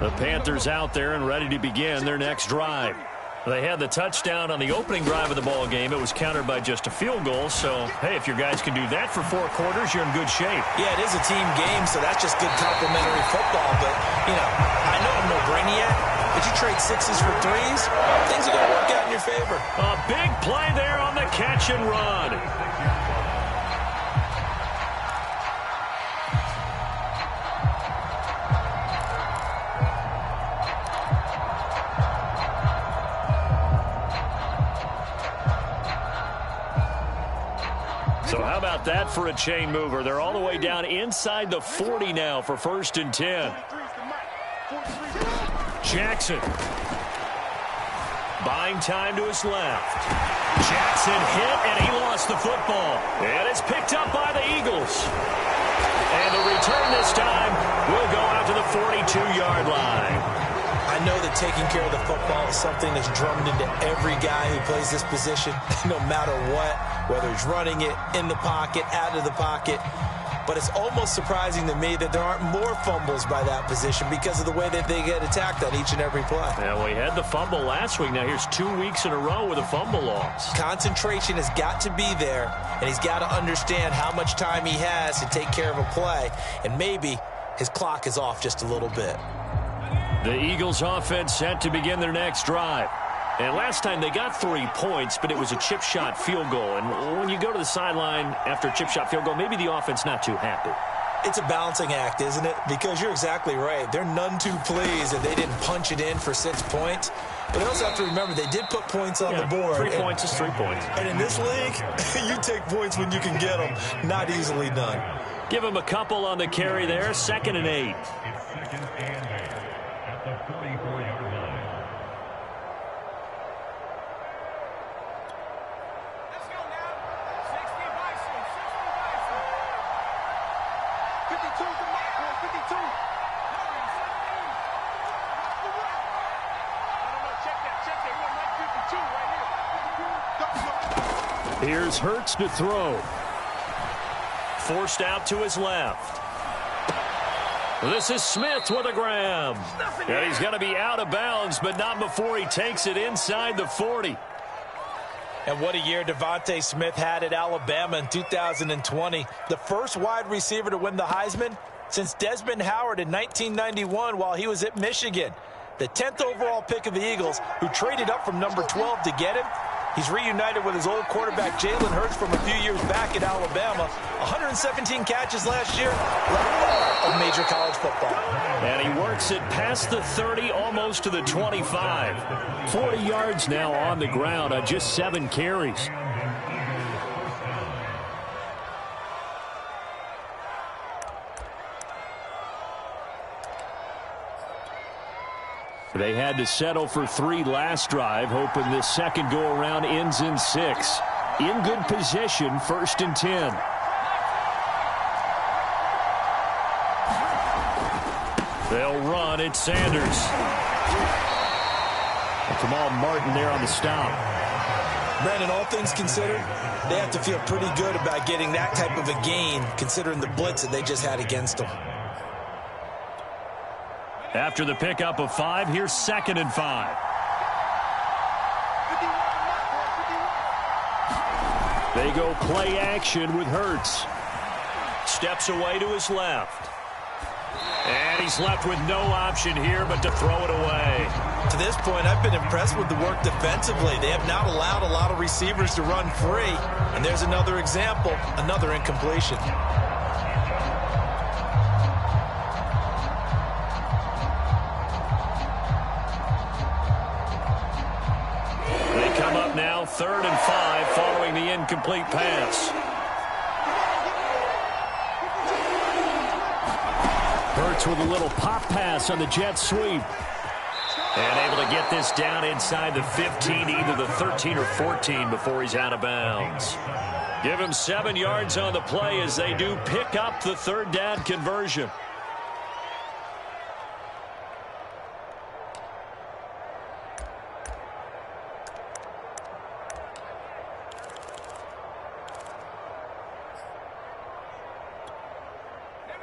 The Panthers out there and ready to begin their next drive. They had the touchdown on the opening drive of the ball game. It was countered by just a field goal. So, hey, if your guys can do that for 4 quarters, you're in good shape. Yeah, it is a team game, so that's just good complimentary football. But, you know, I know I'm no brainiac, but you trade 6s for 3s, things are going to work out in your favor. A big play there on the catch and run. So how about that for a chain mover? They're all the way down inside the 40 now for 1st and 10. Jackson. Buying time to his left. Jackson hit, and he lost the football. And it's picked up by the Eagles. And the return this time will go out to the 42-yard line. I know that taking care of the football is something that's drummed into every guy who plays this position, no matter what, whether he's running it, in the pocket, out of the pocket. But it's almost surprising to me that there aren't more fumbles by that position because of the way that they get attacked on each and every play. Yeah, we had the fumble last week. Now here's 2 weeks in a row with a fumble loss. Concentration has got to be there, and he's got to understand how much time he has to take care of a play, and maybe his clock is off just a little bit. The Eagles offense set to begin their next drive. And last time they got 3 points, but it was a chip shot field goal. And when you go to the sideline after a chip shot field goal, maybe the offense not too happy. It's a balancing act, isn't it? Because you're exactly right. They're none too pleased that they didn't punch it in for 6 points. But they also have to remember they did put points on the board. 3 points is 3 points. And in this league, you take points when you can get them. Not easily done. Give him a couple on the carry there. 2nd and 8. Here's Hurts to throw. Forced out to his left. This is Smith with a grab. And he's going to be out of bounds, but not before he takes it inside the 40. And what a year Devontae Smith had at Alabama in 2020. The first wide receiver to win the Heisman since Desmond Howard in 1991 while he was at Michigan. The 10th overall pick of the Eagles, who traded up from number 12 to get him. He's reunited with his old quarterback, Jalen Hurts, from a few years back at Alabama. 117 catches last year, like all of major college football. And he works it past the 30, almost to the 25. 40 yards now on the ground on just 7 carries. They had to settle for 3 last drive, hoping this second go-around ends in 6. In good position, 1st and 10. They'll run. It's Sanders. And Kamal Martin there on the stop. Brandon, all things considered, they have to feel pretty good about getting that type of a gain, considering the blitz that they just had against them. After the pickup of 5, here's 2nd and 5. They go play action with Hurts. Steps away to his left. And he's left with no option here but to throw it away. To this point, I've been impressed with the work defensively. They have not allowed a lot of receivers to run free. And there's another example, another incompletion. Now 3rd and 5 following the incomplete pass. Hurts with a little pop pass on the jet sweep. And able to get this down inside the 15, either the 13 or 14 before he's out of bounds. Give him 7 yards on the play as they do pick up the 3rd down conversion.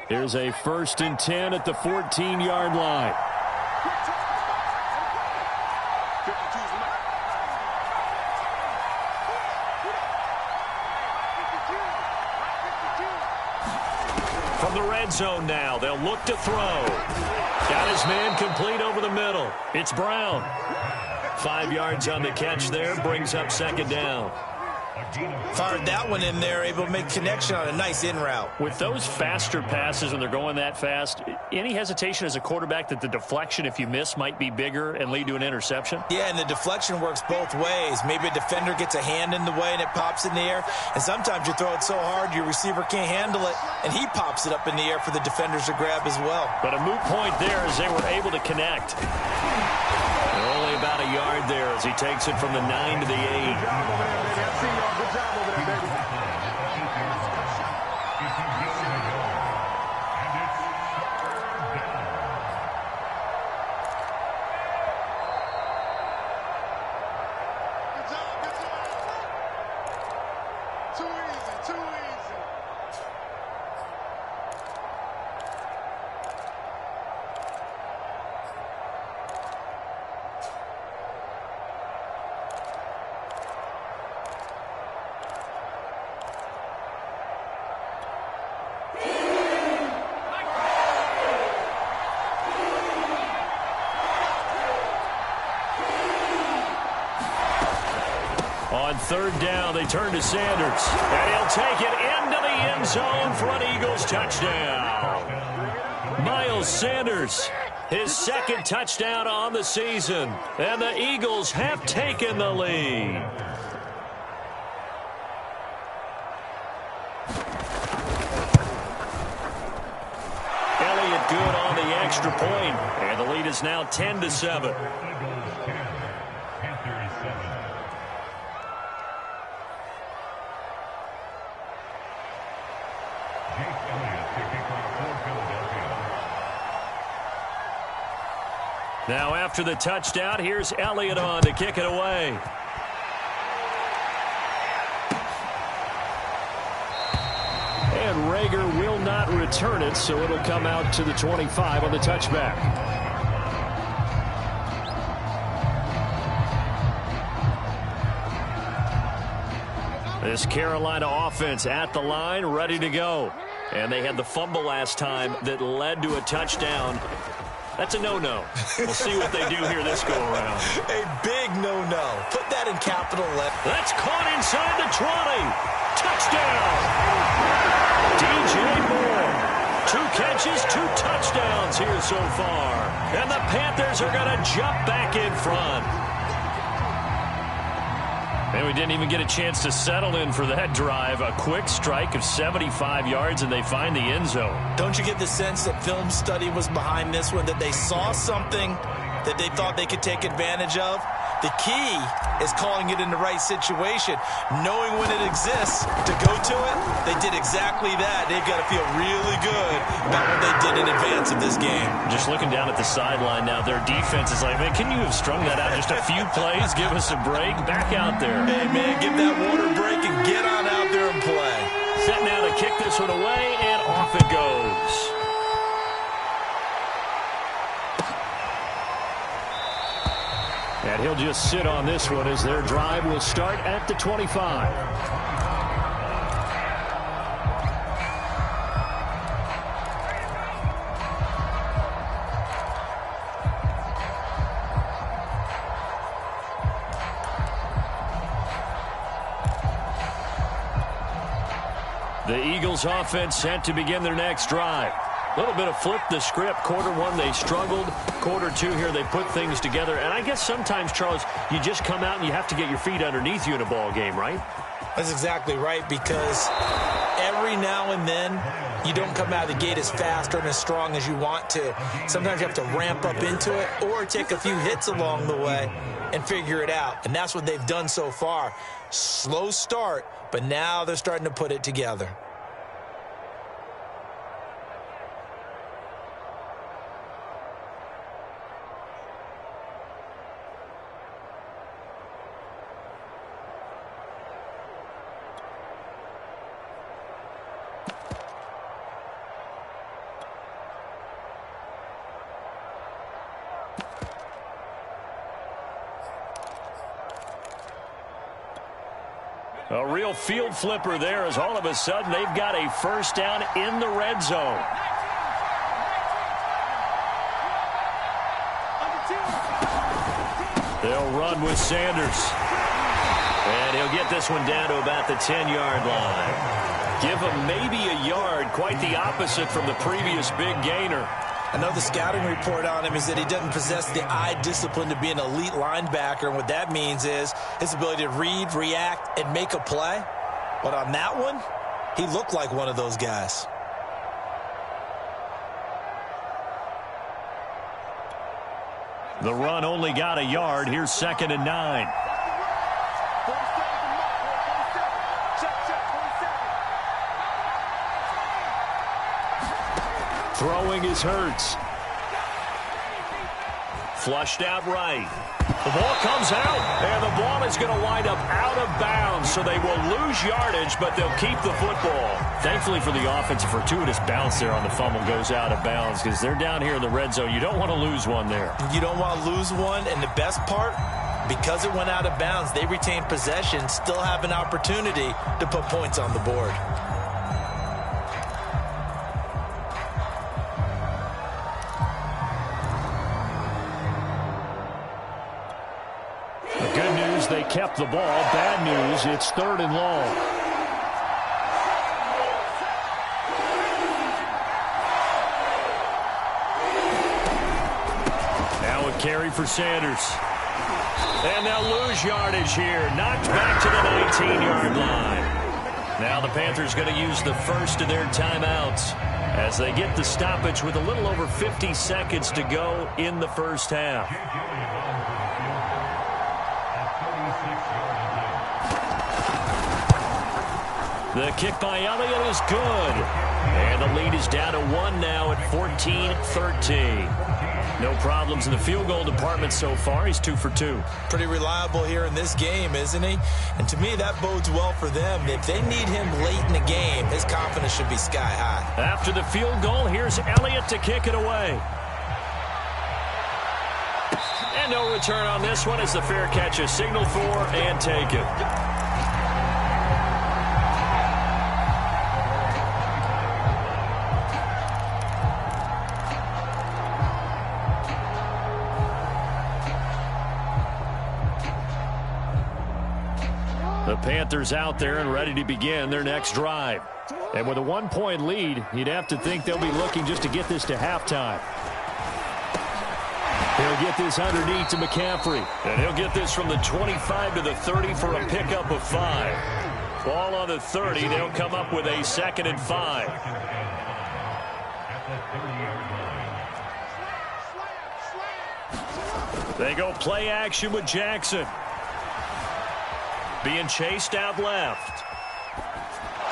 Here's a 1st and 10 at the 14-yard line. from the red zone now. They'll look to throw. Got his man complete over the middle. It's Brown. 5 yards on the catch there, brings up second down. Fired that one in there, able to make connection on a nice in route. With those faster passes when they're going that fast, any hesitation as a quarterback that the deflection, if you miss, might be bigger and lead to an interception? Yeah, and the deflection works both ways. Maybe a defender gets a hand in the way and it pops in the air. And sometimes you throw it so hard your receiver can't handle it, and he pops it up in the air for the defenders to grab as well. But a moot point there as they were able to connect. They're only about a yard there as he takes it from the 9 to the 8. On third down, they turn to Sanders. And he'll take it into the end zone for an Eagles touchdown. Miles Sanders, his second touchdown on the season. And the Eagles have taken the lead. Elliott good on the extra point. And the lead is now 10-7. Now after the touchdown, here's Elliott on to kick it away. And Rager will not return it, so it'll come out to the 25 on the touchback. This Carolina offense at the line, ready to go. And they had the fumble last time that led to a touchdown. That's a no-no. We'll see what they do here this go-around. A big no-no. Put that in capital letters. That's caught inside the 20. Touchdown. DJ Moore. 2 catches, 2 touchdowns here so far. And the Panthers are going to jump back in front. And we didn't even get a chance to settle in for that drive. A quick strike of 75 yards, and they find the end zone. Don't you get the sense that film study was behind this one, that they saw something that they thought they could take advantage of? The key is calling it in the right situation, knowing when it exists to go to it. They did exactly that. They've got to feel really good about what they did in advance of this game. Just looking down at the sideline now, their defense is like, man, can you have strung that out just a few plays? Give us a break. Back out there. Hey, man, give that water break and get on out there and play. Set now to kick this one away, and off it goes. And he'll just sit on this one as their drive will start at the 25. The Eagles offense set to begin their next drive. A little bit of flip the script. Quarter one, they struggled. Quarter two here, they put things together. And I guess sometimes, Charles, you just come out and you have to get your feet underneath you in a ball game, right? That's exactly right, because every now and then you don't come out of the gate as fast or as strong as you want to. Sometimes you have to ramp up into it or take a few hits along the way and figure it out. And that's what they've done so far. Slow start, but now they're starting to put it together. A real field flipper there as all of a sudden they've got a first down in the red zone. They'll run with Sanders. And he'll get this one down to about the 10-yard line. Give him maybe a yard, quite the opposite from the previous big gainer. I know the scouting report on him is that he doesn't possess the eye discipline to be an elite linebacker, and what that means is his ability to read, react, and make a play. But on that one, he looked like one of those guys. The run only got a yard. Here's 2nd and 9. Throwing is Hurts. Flushed out right. The ball comes out, and the ball is going to wind up out of bounds, so they will lose yardage, but they'll keep the football. Thankfully for the offense, a fortuitous bounce there on the fumble goes out of bounds because they're down here in the red zone. You don't want to lose one there. You don't want to lose one, and the best part, because it went out of bounds, they retain possession, still have an opportunity to put points on the board. They kept the ball. Bad news, it's 3rd and long. Now a carry for Sanders. And they'll lose yardage here. Knocked back to the 19-yard line. Now the Panthers going to use the first of their timeouts as they get the stoppage with a little over 50 seconds to go in the first half. The kick by Elliott is good. And the lead is down to 1 now at 14-13. No problems in the field goal department so far. He's 2 for 2. Pretty reliable here in this game, isn't he? And to me, that bodes well for them. If they need him late in the game, his confidence should be sky high. After the field goal, here's Elliott to kick it away. And no return on this one as the fair catch is signaled for and taken. The Panthers out there and ready to begin their next drive. And with a 1-point lead, you'd have to think they'll be looking just to get this to halftime. He'll get this underneath to McCaffrey. And he'll get this from the 25 to the 30 for a pickup of 5. Ball on the 30. They'll come up with a 2nd and 5. They go play action with Jackson. Being chased out left.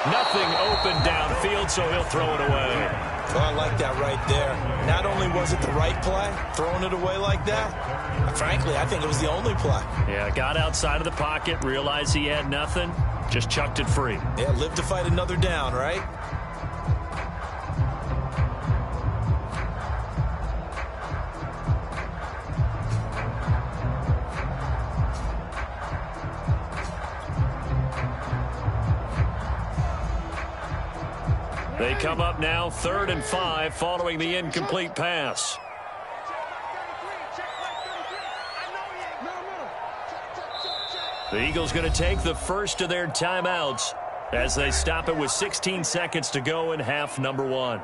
Nothing open downfield, so he'll throw it away. Well, I like that right there. Not only was it the right play, throwing it away like that, frankly, I think it was the only play. Yeah, got outside of the pocket, realized he had nothing, just chucked it free. Yeah, live to fight another down, right? They come up now 3rd and 5 following the incomplete pass. The Eagles going to take the first of their timeouts as they stop it with 16 seconds to go in half number 1.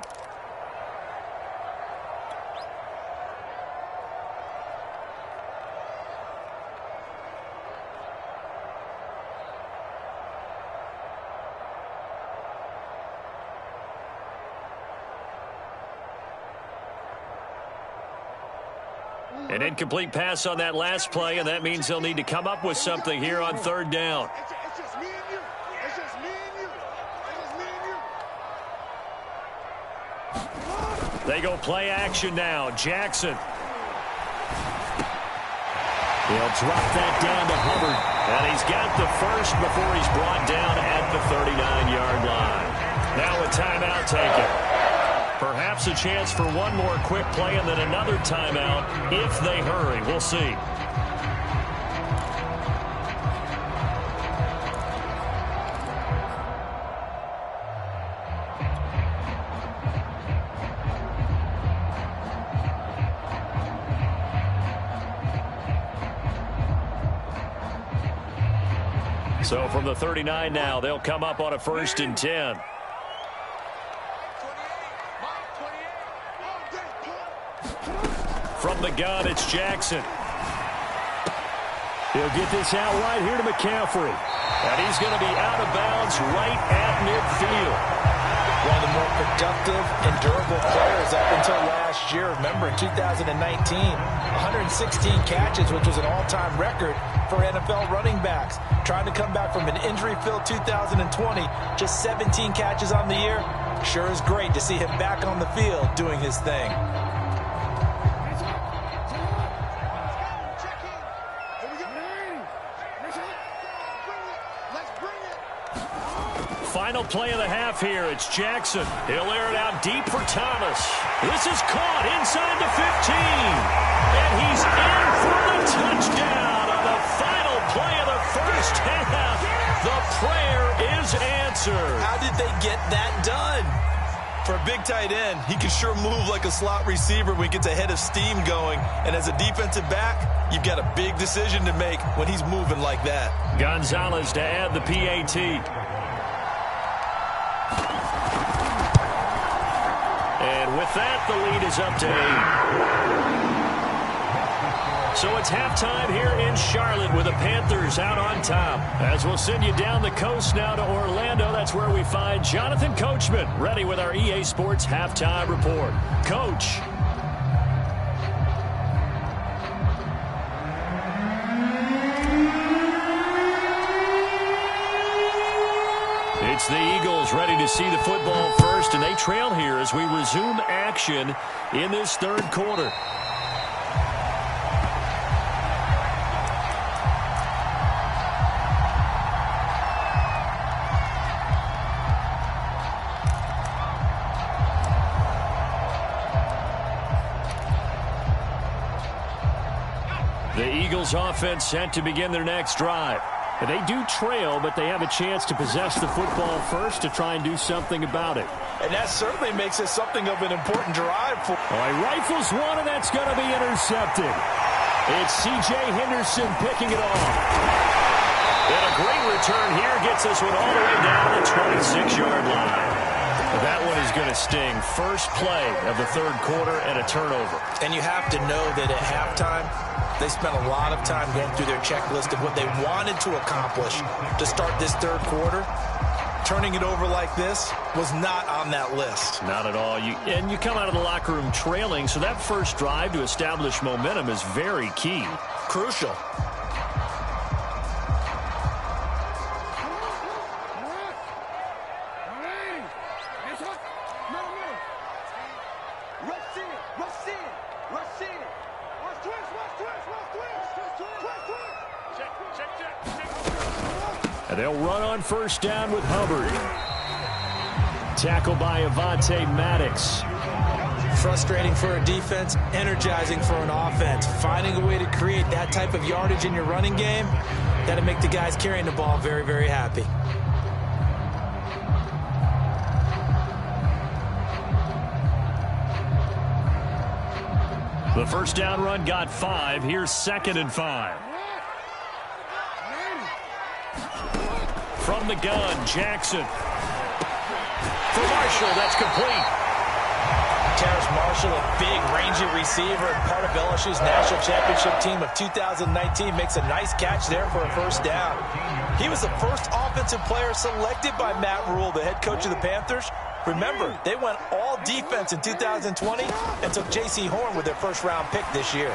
An incomplete pass on that last play, and that means they'll need to come up with something here on 3rd down. They go play action now. Jackson. He'll drop that down to Hubbard, and he's got the first before he's brought down at the 39-yard line. Now a timeout taken. Perhaps a chance for one more quick play and then another timeout if they hurry. We'll see. So from the 39 now, they'll come up on a 1st and 10. From the gun, it's Jackson. He'll get this out right here to McCaffrey. And he's going to be out of bounds right at midfield. One of the more productive and durable players up until last year. Remember, in 2019, 116 catches, which was an all-time record for NFL running backs. Trying to come back from an injury-filled 2020, just 17 catches on the year. Sure is great to see him back on the field doing his thing. Final play of the half here. It's Jackson. He'll air it out deep for Thomas. This is caught inside the 15. And he's in for the touchdown on the final play of the first half. The prayer is answered. How did they get that done? For a big tight end, he can sure move like a slot receiver when he gets a head of steam going. And as a defensive back, you've got a big decision to make when he's moving like that. Gonzalez to add the PAT. And with that, the lead is up to 8. So it's halftime here in Charlotte with the Panthers out on top. As we'll send you down the coast now to Orlando, that's where we find Jonathan Coachman ready with our EA Sports Halftime Report. Coach. It's the Eagles ready to see the football first, and they trail here as we resume action in this third quarter. The Eagles offense set to begin their next drive. They do trail, but they have a chance to possess the football first to try and do something about it. And that certainly makes it something of an important drive. All right, rifles one, and that's going to be intercepted. It's C.J. Henderson picking it off. And a great return here gets this one all the way down the 26-yard line. That one is going to sting. First play of the third quarter and a turnover. And you have to know that at halftime, they spent a lot of time going through their checklist of what they wanted to accomplish to start this third quarter. Turning it over like this was not on that list. Not at all. And you come out of the locker room trailing, so that first drive to establish momentum is very key. Crucial. And they'll run on first down with Hubbard. Tackled by Avonte Maddox. Frustrating for a defense, energizing for an offense. Finding a way to create that type of yardage in your running game, that'll make the guys carrying the ball very, very happy. The first down run got 5. Here's 2nd and 5. From the gun, Jackson. For Marshall, that's complete. Terrace Marshall, a big, rangy receiver, part of LSU's national championship team of 2019, makes a nice catch there for a first down. He was the first offensive player selected by Matt Rule, the head coach of the Panthers. Remember, they went all defense in 2020 and took J.C. Horn with their first-round pick this year.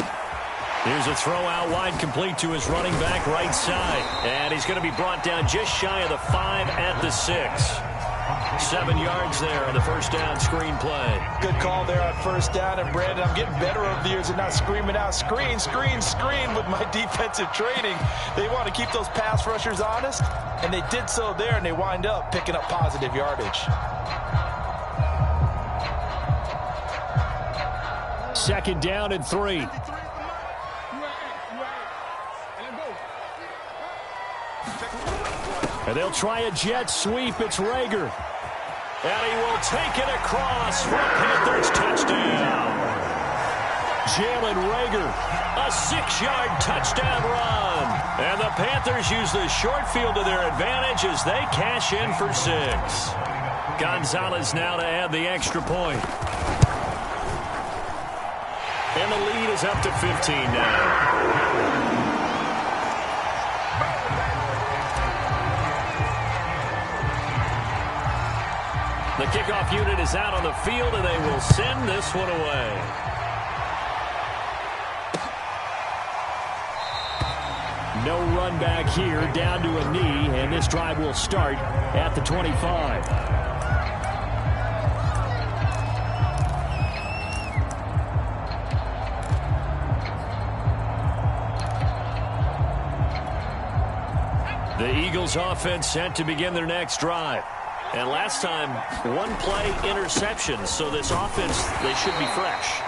Here's a throw out wide, complete to his running back right side. And he's going to be brought down just shy of the 5 at the 6. 7 yards there on the first down screen play. Good call there on first down. And, Brandon, I'm getting better over the years and not screaming out, screen, screen, screen with my defensive training. They want to keep those pass rushers honest, and they did so there, and they wind up picking up positive yardage. 2nd down and 3. And they'll try a jet sweep. It's Rager. And he will take it across for a Panthers touchdown. Jalen Rager A 6-yard touchdown run. And the Panthers use the short field to their advantage as they cash in for 6. Gonzalez now to add the extra point. And the lead is up to 15 now. The kickoff unit is out on the field, and they will send this one away. No run back here, down to a knee, and this drive will start at the 25. The Eagles offense set to begin their next drive. And last time, one-play interception. So this offense, they should be fresh.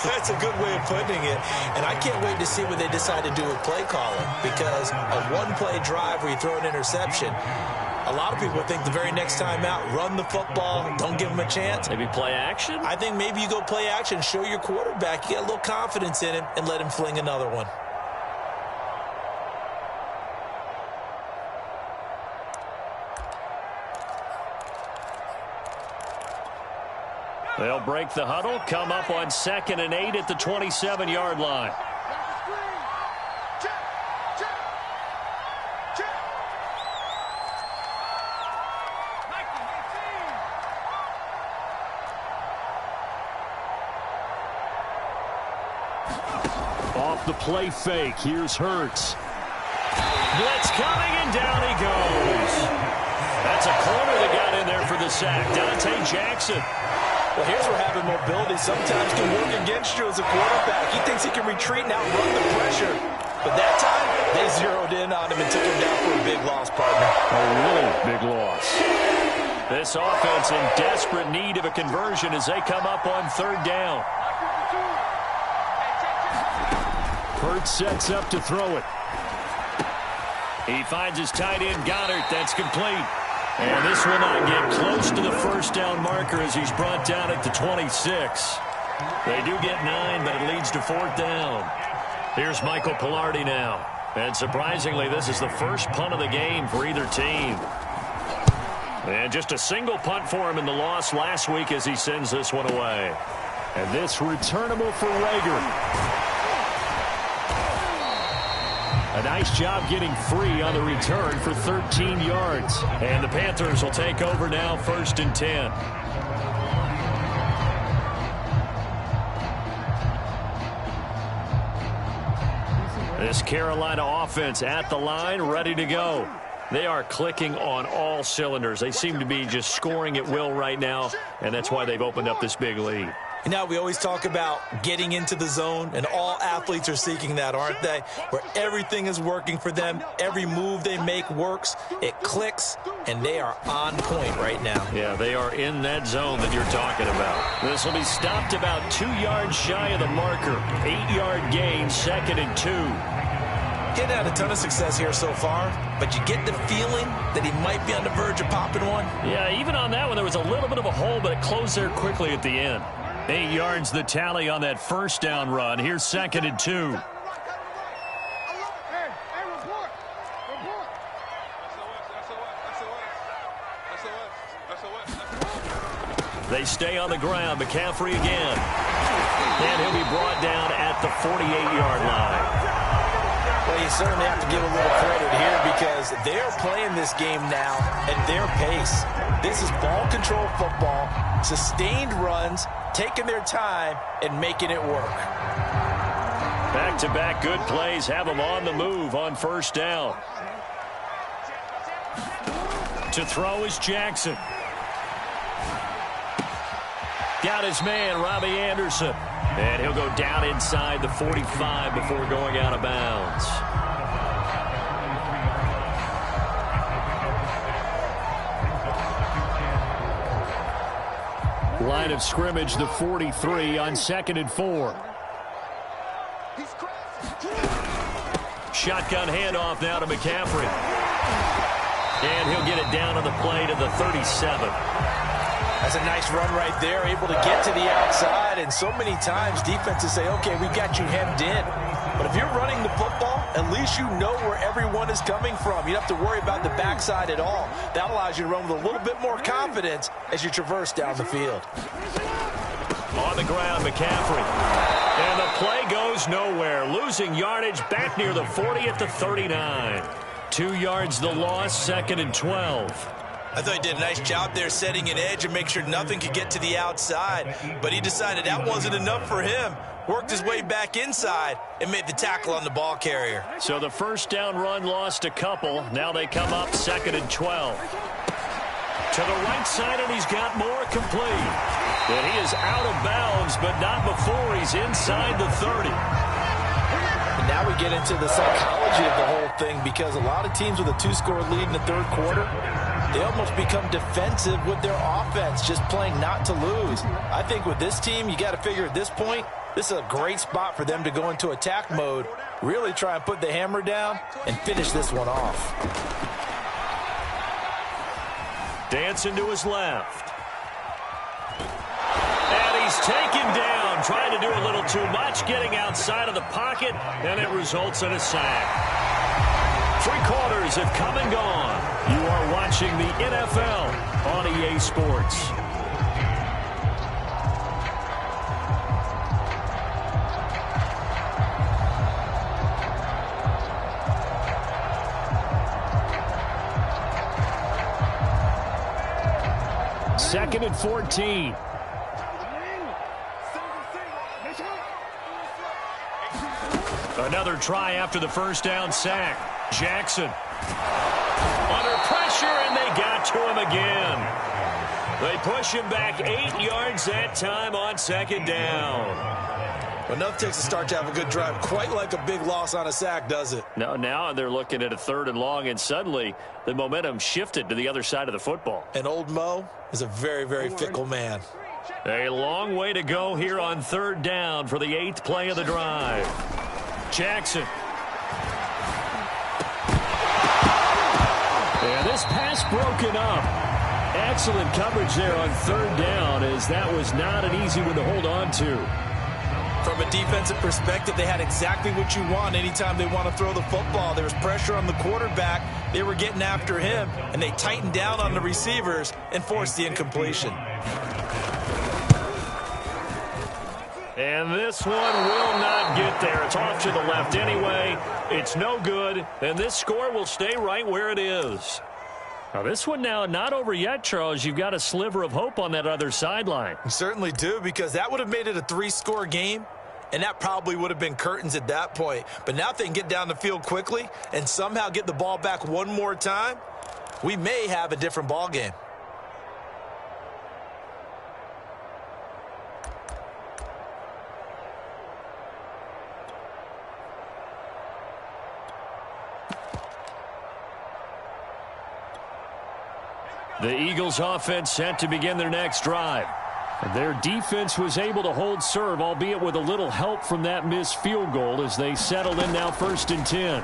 That's a good way of putting it. And I can't wait to see what they decide to do with play calling. Because a one-play drive where you throw an interception, a lot of people think the very next time out, run the football, don't give them a chance. Maybe play action? I think maybe you go play action, show your quarterback, you get a little confidence in him, and let him fling another one. They'll break the huddle, come up on 2nd and 8 at the 27-yard line. Off the play fake, here's Hurts. Blitz coming, and down he goes. That's a corner that got in there for the sack. Dante Jackson. Well, here's where having mobility sometimes can work against you as a quarterback. He thinks he can retreat and outrun the pressure. But that time, they zeroed in on him and took him down for a big loss, partner. A really big loss. This offense in desperate need of a conversion as they come up on 3rd down. Hurts sets up to throw it. He finds his tight end, Goddard. That's complete. And this will not get close to the 1st down marker as he's brought down at the 26. They do get 9, but it leads to 4th down. Here's Michael Pilardi now. And surprisingly, this is the first punt of the game for either team. And just a single punt for him in the loss last week as he sends this one away. And this returnable for Rager. A nice job getting free on the return for 13 yards. And the Panthers will take over now, 1st and 10. This Carolina offense at the line, ready to go. They are clicking on all cylinders. They seem to be just scoring at will right now, and that's why they've opened up this big lead. You know, we always talk about getting into the zone, and all athletes are seeking that, aren't they? Where everything is working for them, every move they make works, it clicks, and they are on point right now. Yeah, they are in that zone that you're talking about. This will be stopped about 2 yards shy of the marker. 8-yard gain, 2nd and 2. He's had a ton of success here so far, but you get the feeling that he might be on the verge of popping one. Yeah, even on that one, there was a little bit of a hole, but it closed there quickly at the end. 8 yards the tally on that 1st down run. Here's 2nd and 2. They stay on the ground. McCaffrey again. And he'll be brought down at the 48-yard line. Well, you certainly have to give a little credit here because they're playing this game now at their pace. This is ball control football, sustained runs, taking their time and making it work. Back-to-back good plays have them on the move on 1st down. To throw is Jackson. Got his man, Robbie Anderson. And he'll go down inside the 45 before going out of bounds. Line of scrimmage, the 43 on 2nd and 4. Shotgun handoff now to McCaffrey. And he'll get it down on the play to the 37. That's a nice run right there, able to get to the outside. And so many times defenses say, okay, we got you hemmed in. But if you're running the football, at least you know where everyone is coming from. You don't have to worry about the backside at all. That allows you to run with a little bit more confidence as you traverse down the field. On the ground, McCaffrey. And the play goes nowhere. Losing yardage back near the 40 at the 39. 2 yards the loss, 2nd and 12. I thought he did a nice job there setting an edge and make sure nothing could get to the outside. But he decided that wasn't enough for him. Worked his way back inside and made the tackle on the ball carrier. So the first down run lost a couple. Now they come up 2nd and 12. To the right side, and he's got more complete. And he is out of bounds, but not before he's inside the 30. And now we get into the psychology of the whole thing, because a lot of teams with a 2-score lead in the third quarter, they almost become defensive with their offense, just playing not to lose. I think with this team, you got to figure at this point, this is a great spot for them to go into attack mode, really try and put the hammer down and finish this one off. Dancing to his left. And he's taken down, trying to do a little too much, getting outside of the pocket, and it results in a sack. 3 quarters have come and gone. You are watching the NFL on EA Sports. Second and 14. Another try after the first down sack. Jackson under pressure, and they got to him again. They push him back 8 yards that time on 2nd down. Well, enough takes to start to have a good drive. Quite like a big loss on a sack, does it? No, now they're looking at a 3rd and long, and suddenly the momentum shifted to the other side of the football. And old Mo is a very, very fickle man. A long way to go here on 3rd down for the 8th play of the drive. Jackson. And this pass broken up. Excellent coverage there on 3rd down, as that was not an easy one to hold on to. From a defensive perspective, they had exactly what you want anytime they want to throw the football. There was pressure on the quarterback. They were getting after him, and they tightened down on the receivers and forced the incompletion. And this one will not get there. It's off to the left anyway. It's no good, and this score will stay right where it is. Now, this one now not over yet, Charles. You've got a sliver of hope on that other sideline. You certainly do, because that would have made it a 3-score game, and that probably would have been curtains at that point. But now if they can get down the field quickly and somehow get the ball back one more time, we may have a different ball game. The Eagles offense set to begin their next drive. Their defense was able to hold serve, albeit with a little help from that missed field goal, as they settle in now 1st and 10.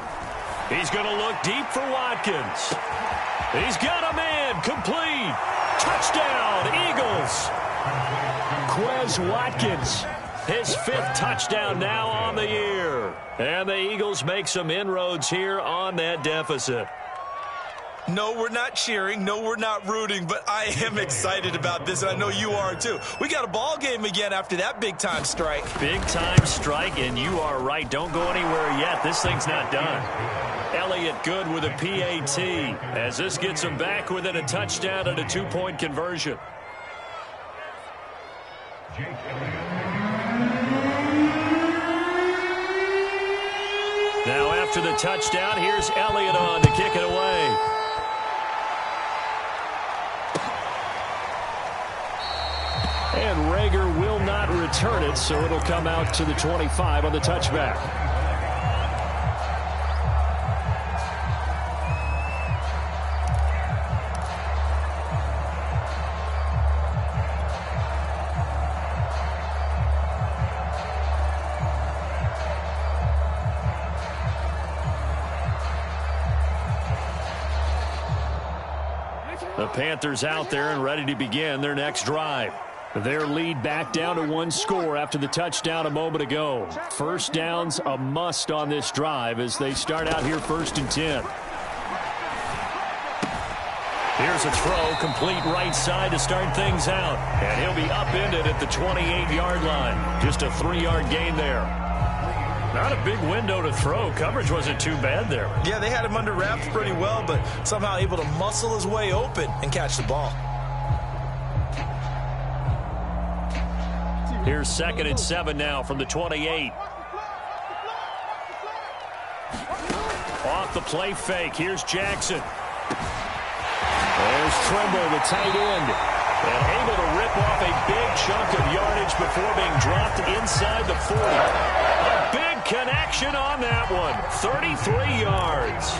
He's going to look deep for Watkins. He's got a man, complete. Touchdown, Eagles. Quez Watkins, his 5th touchdown now on the year. And the Eagles make some inroads here on that deficit. No, we're not cheering. No, we're not rooting, but I am excited about this, and I know you are too. We got a ball game again after that big-time strike. Big-time strike, and you are right. Don't go anywhere yet. This thing's not done. Elliott good with a PAT, as this gets him back within a touchdown and a 2-point conversion. Now after the touchdown, here's Elliott on to kick it away. And Rager will not return it, so it'll come out to the 25 on the touchback. The Panthers out there and ready to begin their next drive. Their lead back down to one score after the touchdown a moment ago. First down's a must on this drive as they start out here 1st and 10. Here's a throw, complete right side to start things out. And he'll be upended at the 28-yard line. Just a 3-yard gain there. Not a big window to throw. Coverage wasn't too bad there. Yeah, they had him under wraps pretty well, but somehow able to muscle his way open and catch the ball. Here's 2nd and 7 now from the 28. Off the play fake. Here's Jackson. There's Trimble, the tight end, and able to rip off a big chunk of yardage before being dropped inside the 40. A big connection on that one. 33 yards.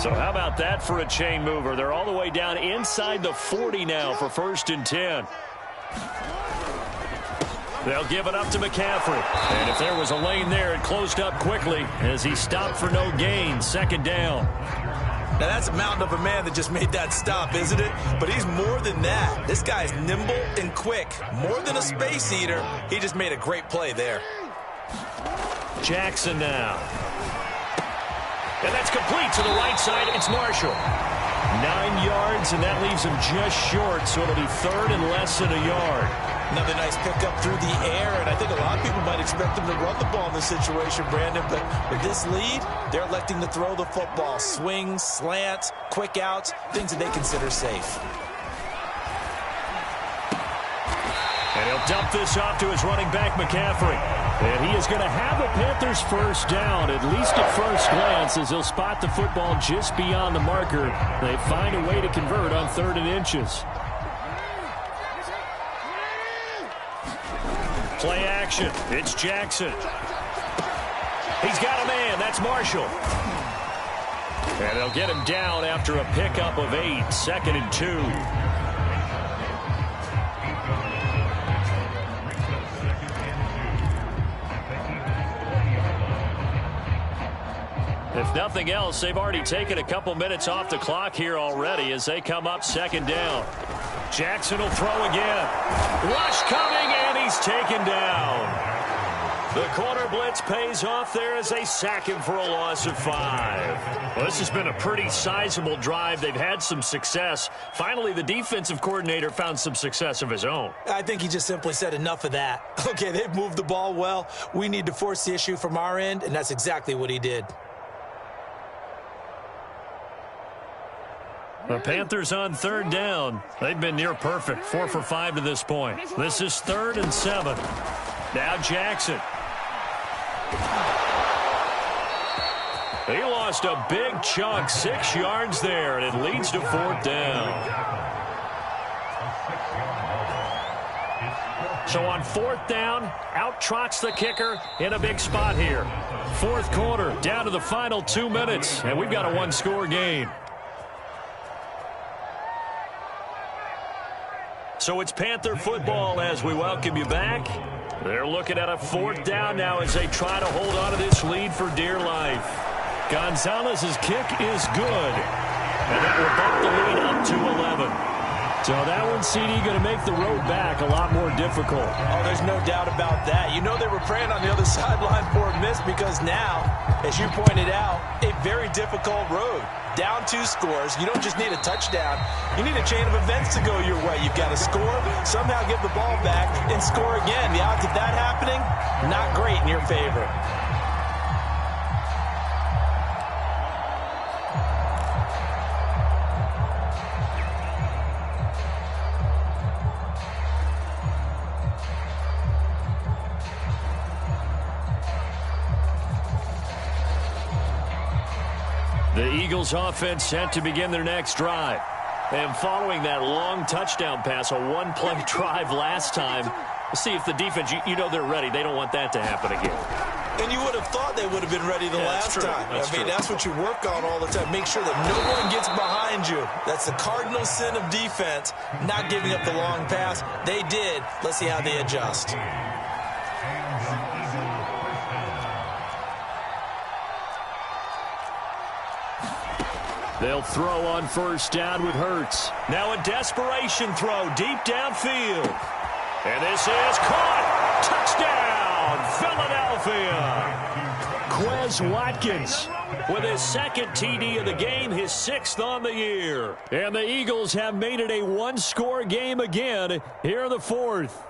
So how about that for a chain mover? They're all the way down inside the 40 now for 1st and 10. They'll give it up to McCaffrey. And if there was a lane there, it closed up quickly as he stopped for no gain. 2nd down. Now, that's a mountain of a man that just made that stop, isn't it? But he's more than that. This guy's nimble and quick. More than a space eater. He just made a great play there. Jackson now. And that's complete to the right side. It's Marshall. 9 yards, and that leaves him just short, so it'll be 3rd and less than a yard. Another nice pickup through the air, and I think a lot of people might expect him to run the ball in this situation, Brandon, but with this lead, they're electing to throw the football. Swings, slants, quick outs, things that they consider safe. And he'll dump this off to his running back, McCaffrey. And he is going to have the Panthers first down, at least at first glance, as he'll spot the football just beyond the marker. They find a way to convert on 3rd and inches. Play action. It's Jackson. He's got a man. That's Marshall. And they'll get him down after a pickup of 8. 2nd and 2. If nothing else, they've already taken a couple minutes off the clock here already as they come up 2nd down. Jackson will throw again. Rush coming, and he's taken down. The corner blitz pays off there as they sack him for a loss of 5. Well, this has been a pretty sizable drive. They've had some success. Finally, the defensive coordinator found some success of his own. I think he just simply said enough of that. Okay, they've moved the ball well. We need to force the issue from our end, and that's exactly what he did. The Panthers on 3rd down. They've been near perfect. 4 for 5 to this point. This is 3rd and 7. Now Jackson. He lost a big chunk, 6 yards there, and it leads to 4th down. So on 4th down, out trots the kicker in a big spot here. 4th quarter, down to the final 2 minutes, and we've got a 1-score game. So it's Panther football as we welcome you back. They're looking at a 4th down now as they try to hold on to this lead for dear life. Gonzalez's kick is good. And that will bump the lead up to 11. So that one, CD, going to make the road back a lot more difficult. Oh, there's no doubt about that. You know they were praying on the other sideline for a miss because now, as you pointed out, a very difficult road. Down 2 scores. You don't just need a touchdown. You need a chain of events to go your way. You've got to score, somehow give the ball back, and score again. The odds of that happening, not great in your favor. The Eagles offense set to begin their next drive. And following that long touchdown pass, a 1-play drive last time, we'll see if the defense, you know they're ready. They don't want that to happen again. And you would have thought they would have been ready the last time. That's what you work on all the time. Make sure that no one gets behind you. That's the cardinal sin of defense, not giving up the long pass. They did. Let's see how they adjust. They'll throw on first down with Hurts. Now a desperation throw deep downfield. And this is caught. Touchdown, Philadelphia. Quez Watkins with his second TD of the game, his 6th on the year. And the Eagles have made it a one-score game again here in the 4th.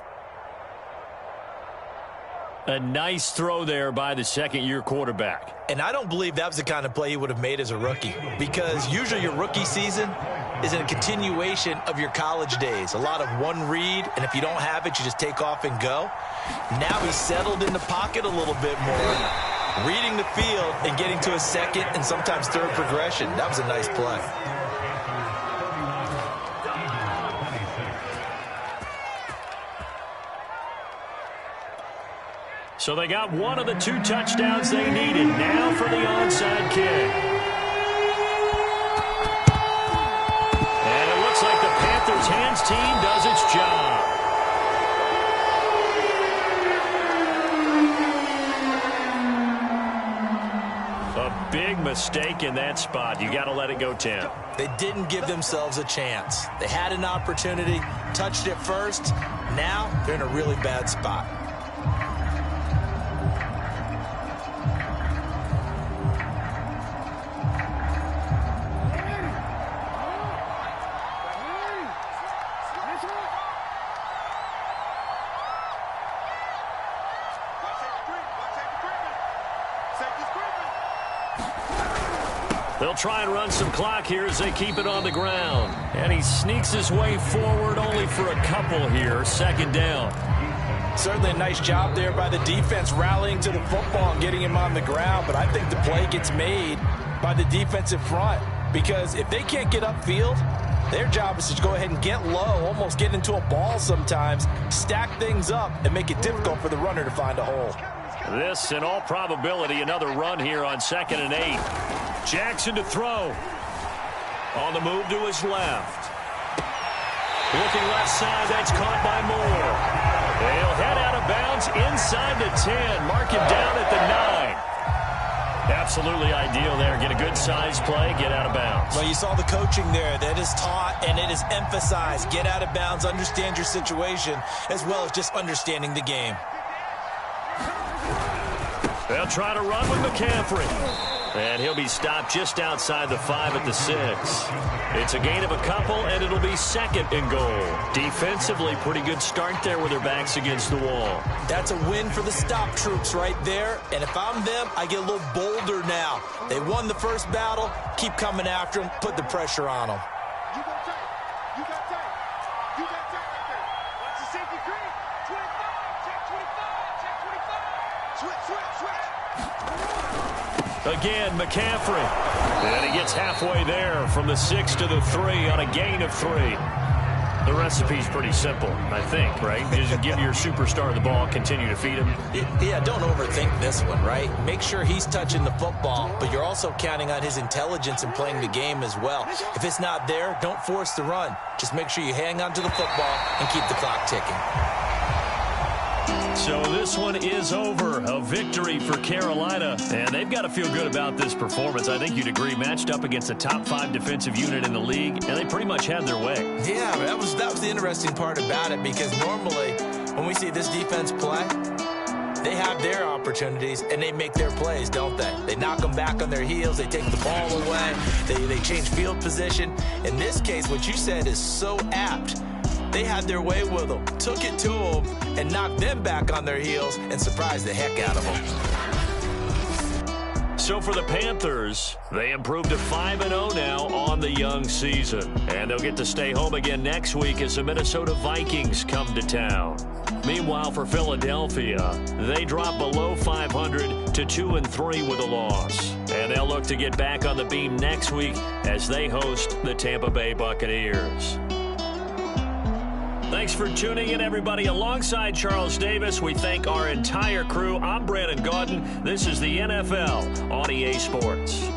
A nice throw there by the second-year quarterback. And I don't believe that was the kind of play he would have made as a rookie, because usually your rookie season is a continuation of your college days. A lot of one read, and if you don't have it, you just take off and go. Now he's settled in the pocket a little bit more, reading the field and getting to a second and sometimes third progression. That was a nice play. So they got one of the 2 touchdowns they needed. Now for the onside kick. And it looks like the Panthers' hands team does its job. A big mistake in that spot. You got to let it go, Tim. They didn't give themselves a chance. They had an opportunity, touched it first. Now they're in a really bad spot. They'll try and run some clock here as they keep it on the ground. And he sneaks his way forward only for a couple here. 2nd down. Certainly a nice job there by the defense rallying to the football and getting him on the ground. But I think the play gets made by the defensive front, because if they can't get upfield, their job is to go ahead and get low, almost get into a ball sometimes, stack things up, and make it difficult for the runner to find a hole. This, in all probability, another run here on 2nd and 8. Jackson to throw. On the move to his left. Looking left side, that's caught by Moore. They'll head out of bounds inside the 10. Mark him down at the 9. Absolutely ideal there. Get a good size play, get out of bounds. Well, you saw the coaching there. That is taught and it is emphasized. Get out of bounds, understand your situation, as well as just understanding the game. They'll try to run with McCaffrey. And he'll be stopped just outside the 5 at the 6. It's a gain of a couple, and it'll be 2nd and goal. Defensively, pretty good start there with their backs against the wall. That's a win for the stop troops right there. And if I'm them, I get a little bolder now. They won the first battle. Keep coming after them. Put the pressure on them. You got tight. You got tight. You got tight right there. Watch the safety green. 25. Check 25. Check 25. Switch, switch, switch. Again, McCaffrey. And he gets halfway there from the 6 to the 3 on a gain of 3. The recipe's pretty simple, I think, right? Just give your superstar the ball, continue to feed him. Yeah, don't overthink this one, right? Make sure he's touching the football, but you're also counting on his intelligence in playing the game as well. If it's not there, don't force the run. Just make sure you hang on to the football and keep the clock ticking. So this one is over. A victory for Carolina. And they've got to feel good about this performance. I think you'd agree. Matched up against the top 5 defensive unit in the league, and they pretty much had their way. Yeah, that was the interesting part about it, because normally when we see this defense play, they have their opportunities and they make their plays, don't they? They knock them back on their heels. They take the ball away. They change field position. In this case, what you said is so apt. They had their way with them, took it to them, and knocked them back on their heels and surprised the heck out of them. So for the Panthers, they improved to 5-0 now on the young season. And they'll get to stay home again next week as the Minnesota Vikings come to town. Meanwhile, for Philadelphia, they drop below 500 to 2-3 with a loss. And they'll look to get back on the beam next week as they host the Tampa Bay Buccaneers. Thanks for tuning in, everybody. Alongside Charles Davis, we thank our entire crew. I'm Brandon Gaudin. This is the NFL on EA Sports.